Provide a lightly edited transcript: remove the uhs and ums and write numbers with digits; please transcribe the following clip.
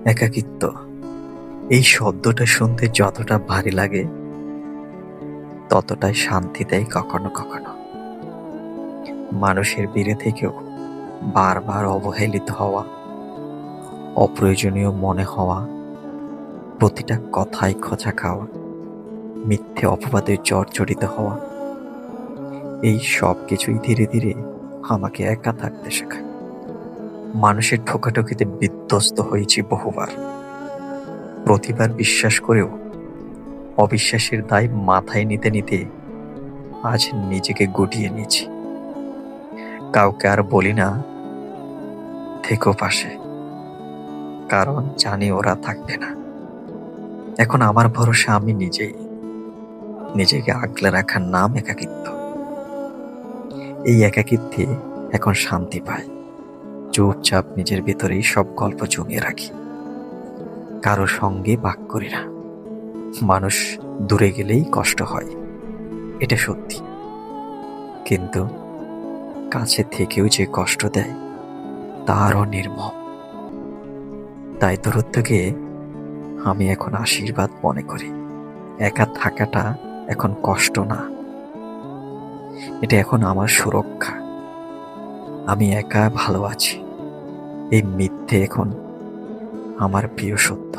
একাকিত্ব এই শব্দটা শুনতে যতটা ভারী লাগে ততটাই শান্তি দেয় কখনো কখনো। মানুষের ভিড়ে থেকেও বারবার অবহেলিত হওয়া, অপ্রয়োজনীয় মনে হওয়া, প্রতিটা কথায় খোঁচা খাওয়া, মিথ্যে অপবাদে জর্জরিত হওয়া, এই সব কিছুই ধীরে ধীরে আমাকে একা থাকতে শেখায়। মানুষের ঠোকাঠুকিতে বিধ্বস্ত হয়েছি বহুবার, প্রতিবার বিশ্বাস করেও অবিশ্বাসের দায় মাথায় নিতে নিতে আজ নিজেকে গুটিয়ে নিয়েছি। কাউকে আর বলি না থেকো পাশে, কারণ জানি ওরা থাকবে না। এখন আমার ভরসা আমি নিজেই, নিজেকে আগলে রাখার নাম একাকিত্ব। এই একাকিত্বে এখন শান্তি পাই, চুপচাপ নিজের ভিতরেই সব গল্প জমিয়ে রাখি, কারো সঙ্গে ভাগ করি না। মানুষ দূরে গেলেই কষ্ট হয়, এটা সত্যি, কিন্তু কাছে থেকেও যে কষ্ট দেয় তারও নির্মম। তাই দূরত্বকে আমি এখন আশীর্বাদ মনে করি। একা থাকাটা এখন কষ্ট না, এটা এখন আমার সুরক্ষা। আমি একা ভালো আছি, এই মিথ্যে এখন আমার প্রিয় সত্য।